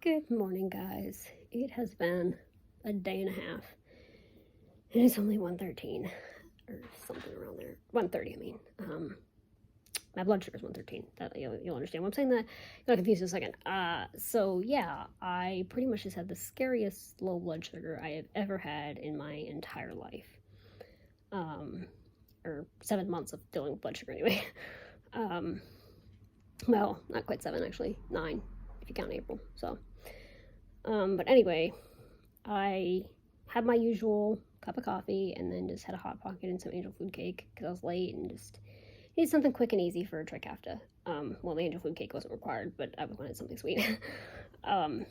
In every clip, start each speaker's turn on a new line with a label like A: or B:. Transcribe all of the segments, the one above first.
A: Good morning, guys. It has been a day and a half, and it's only 1:13 or something around there. 1:30, I mean. My blood sugar is 113. That you'll understand why I'm saying that. You got confused in a second. So yeah, I pretty much just had the scariest low blood sugar I have ever had in my entire life. Or 7 months of dealing with blood sugar anyway. Well, not quite 7 actually, 9 if you count April. So, but anyway, I had my usual cup of coffee and then just had a Hot Pocket and some angel food cake because I was late and just needed something quick and easy for trifecta. Well, the angel food cake wasn't required, but I wanted something sweet. So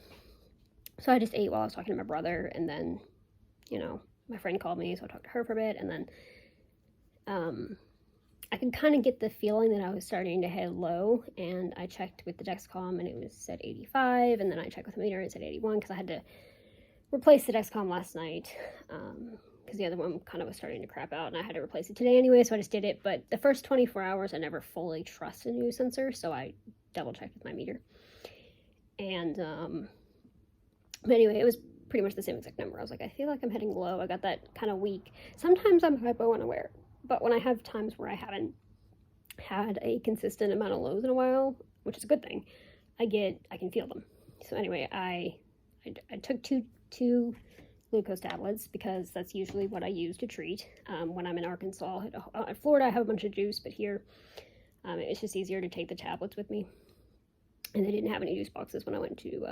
A: I just ate while I was talking to my brother, and then, my friend called me, so I talked to her for a bit, and then I could kind of get the feeling that I was starting to head low, and I checked with the Dexcom, and it was said 85, and then I checked with the meter, and it said 81, because I had to replace the Dexcom last night, because the other one kind of was starting to crap out, and I had to replace it today anyway, so I just did it. But the first 24 hours, I never fully trust a new sensor, so I double-checked with my meter. And, but anyway, it was pretty much the same exact number. I was like, I feel like I'm heading low. I got that kind of weak. Sometimes I'm hypo-unaware, but when I have times where I haven't had a consistent amount of lows in a while, which is a good thing, I can feel them. So anyway, I took two glucose tablets because that's usually what I use to treat when I'm in Arkansas. In Florida, I have a bunch of juice, but here it's just easier to take the tablets with me. And they didn't have any juice boxes when I went to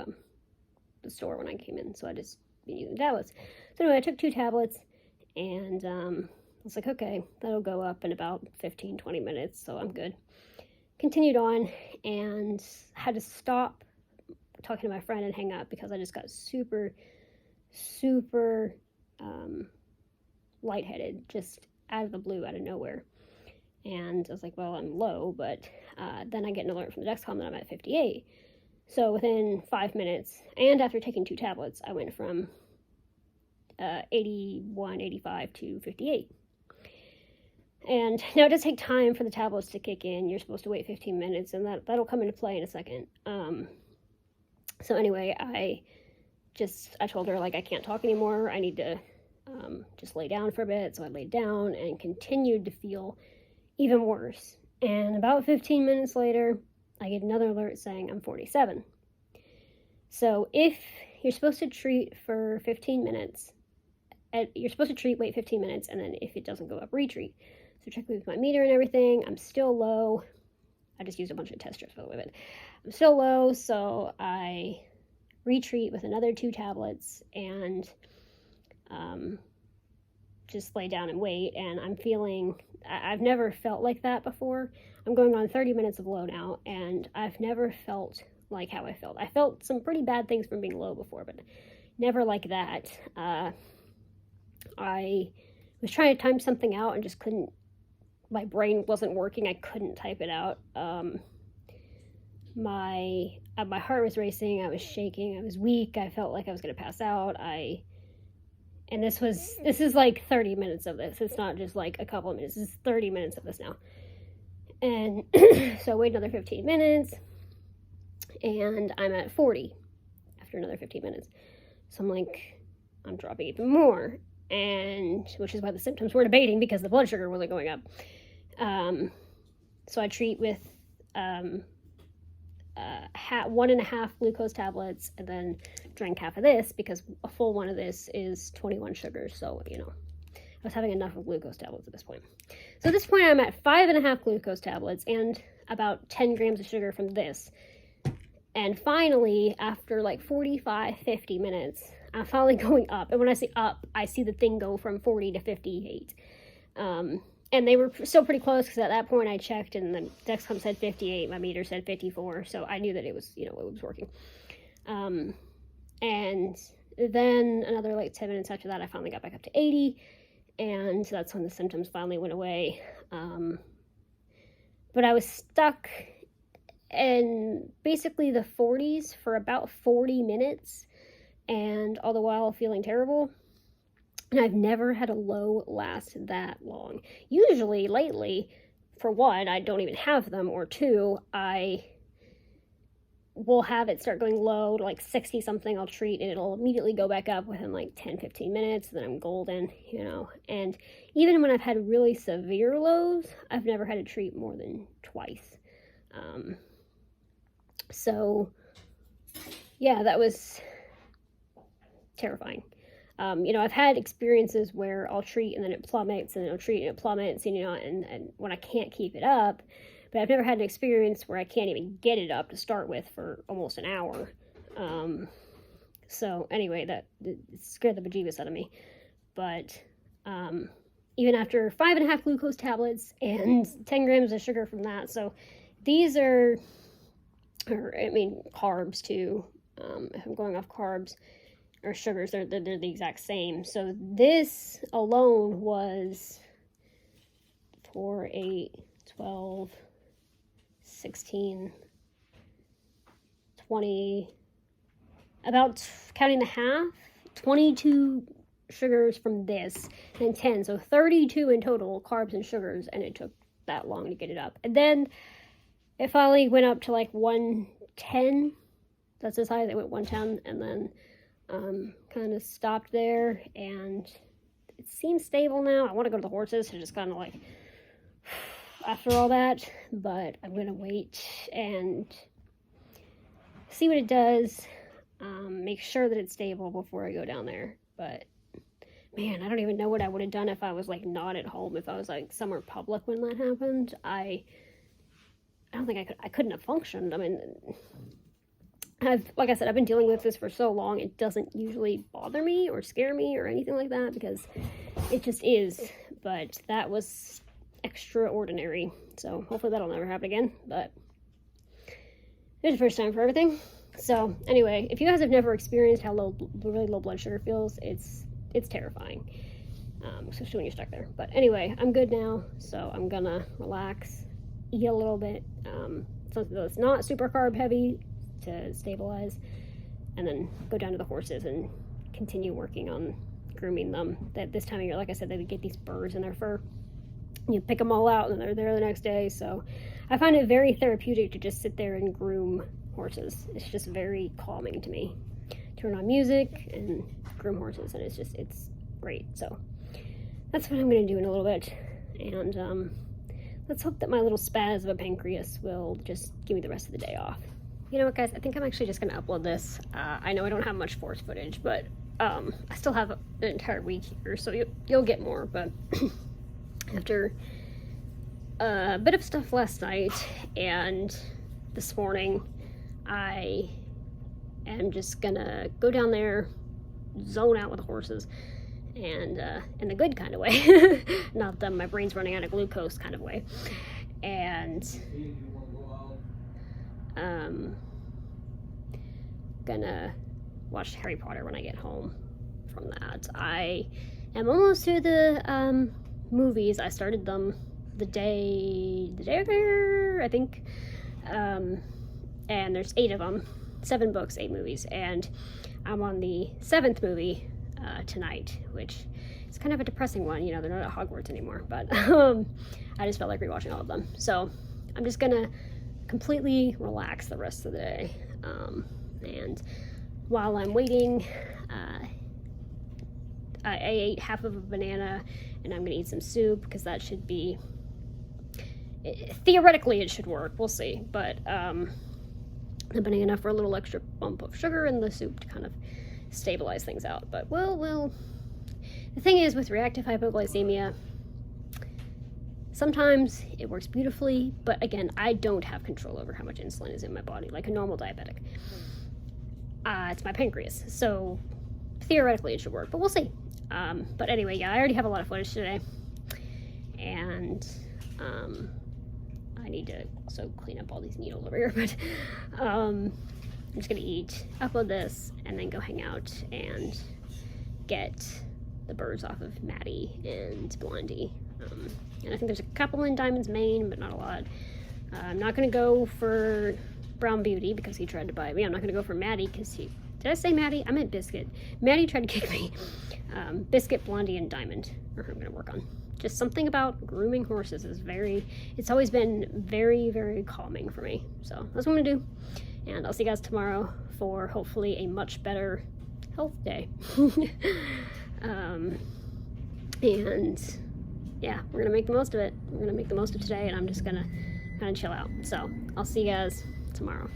A: the store when I came in, so I just been using tablets. So anyway, I took 2 tablets, and I was like, okay, that'll go up in about 15-20 minutes, so I'm good. Continued on, and had to stop talking to my friend and hang up because I just got super lightheaded, just out of the blue, out of nowhere. And I was like, well, I'm low, but then I get an alert from the Dexcom that I'm at 58. So within 5 minutes, and after taking 2 tablets, I went from 81, 85 to 58. And now it does take time for the tablets to kick in. You're supposed to wait 15 minutes, and that'll come into play in a second. So anyway, I told her, like, I can't talk anymore. I need to just lay down for a bit. So I laid down and continued to feel even worse. And about 15 minutes later, I get another alert saying I'm 47. So if you're supposed to treat for 15 minutes, you're supposed to treat, wait 15 minutes, and then if it doesn't go up, retreat. So check with my meter and everything. I'm still low. I just used a bunch of test strips by the way, but I'm still low, so I retreat with another 2 tablets and just lay down and wait. And I'm feeling, I've never felt like that before. I'm going on 30 minutes of low now, and I've never felt like how I felt. I felt some pretty bad things from being low before, but never like that. I was trying to time something out and just couldn't. My brain wasn't working. I couldn't type it out. My heart was racing. I was shaking. I was weak. I felt like I was going to pass out. And this is like 30 minutes of this. It's not just like a couple of minutes. This is 30 minutes of this now. And so I wait another 15 minutes, and I'm at 40 after another 15 minutes. So I'm like, I'm dropping even more, and which is why the symptoms were abating because the blood sugar wasn't going up. So I treat with 1.5 glucose tablets, and then drink half of this because a full one of this is 21 sugars. So, I was having enough of glucose tablets at this point. So at this point, I'm at 5.5 glucose tablets and about 10 grams of sugar from this. And finally, after like 45, 50 minutes, I'm finally going up. And when I say up, I see the thing go from 40 to 58. And they were still pretty close because at that point I checked and the Dexcom said 58, my meter said 54. So I knew that it was, it was working. And then another like 10 minutes after that, I finally got back up to 80. And that's when the symptoms finally went away. But I was stuck in basically the 40s for about 40 minutes, and all the while feeling terrible. And I've never had a low last that long. Usually, lately, for one, I don't even have them, or two, I we'll have it start going low to like 60 something. I'll treat and it'll immediately go back up within like 10-15 minutes. Then I'm golden, you know. And even when I've had really severe lows, I've never had to treat more than twice. So yeah, that was terrifying. You know, I've had experiences where I'll treat and then it plummets, and then I'll treat and it plummets, and, you know, and when I can't keep it up. But I've never had an experience where I can't even get it up to start with for almost an hour. So anyway, that scared the bejeebus out of me. But even after 5.5 glucose tablets and 10 grams of sugar from that, so these are, I mean, carbs too. If I'm going off carbs or sugars, they're the exact same. So this alone was 4, 8, 12, 16, 20, about, counting the half, 22 sugars from this, and 10, so 32 in total, carbs and sugars, and it took that long to get it up. And then it finally went up to like 110, that's as high as it went, 110, and then kind of stopped there, and it seems stable now. I want to go to the horses to just kind of like, after all that, but I'm going to wait and see what it does, make sure that it's stable before I go down there. But man, I don't even know what I would have done if I was like not at home, if I was like somewhere public when that happened. I don't think I couldn't have functioned. I mean, like I said, I've been dealing with this for so long, it doesn't usually bother me or scare me or anything like that, because it just is. But that was extraordinary, so hopefully that'll never happen again. But it's the first time for everything. So anyway, if you guys have never experienced how really low blood sugar feels, it's terrifying, especially when you're stuck there. But anyway, I'm good now, so I'm gonna relax, eat a little bit, something that's not super carb heavy to stabilize, and then go down to the horses and continue working on grooming them. That this time of year, like I said, they get these burrs in their fur. You pick them all out and they're there the next day. So I find it very therapeutic to just sit there and groom horses. It's just very calming to me. Turn on music and groom horses, and it's great. So that's what I'm going to do in a little bit. And let's hope that my little spaz of a pancreas will just give me the rest of the day off. You know what, guys? I think I'm actually just going to upload this. I know I don't have much force footage, but I still have an entire week here, so you'll get more. But after a bit of stuff last night and this morning, I am just gonna go down there, zone out with the horses, and in the good kind of way, not the my brain's running out of glucose kind of way, and gonna watch Harry Potter when I get home from that. I am almost to the movies. I started them the day after, I think, and there's 8 of them, 7 books, 8 movies, and I'm on the 7th movie tonight, which is kind of a depressing one. You know, they're not at Hogwarts anymore, but I just felt like rewatching all of them. So I'm just gonna completely relax the rest of the day, and while I'm waiting, I ate half of a banana, and I'm gonna eat some soup, because that should be, theoretically it should work, we'll see, but the banana for a little extra bump of sugar, and the soup to kind of stabilize things out. But well, the thing is, with reactive hypoglycemia, sometimes it works beautifully, but again, I don't have control over how much insulin is in my body like a normal diabetic. It's my pancreas, so theoretically it should work, but we'll see. But anyway, yeah, I already have a lot of footage today, and I need to also clean up all these needles over here, but I'm just gonna eat, upload this, and then go hang out and get the birds off of Maddie and Blondie. And I think there's a couple in Diamond's mane, but not a lot. I'm not gonna go for Brown Beauty because he tried to bite me. I'm not gonna go for Maddie because did I say Maddie? I meant Biscuit. Maddie tried to kick me. Biscuit, Blondie, and Diamond are who I'm gonna work on. Just something about grooming horses is it's always been very, very calming for me. So that's what I'm gonna do. And I'll see you guys tomorrow for hopefully a much better health day. And yeah, we're gonna make the most of it. We're gonna make the most of today, and I'm just gonna kind of chill out. So I'll see you guys tomorrow.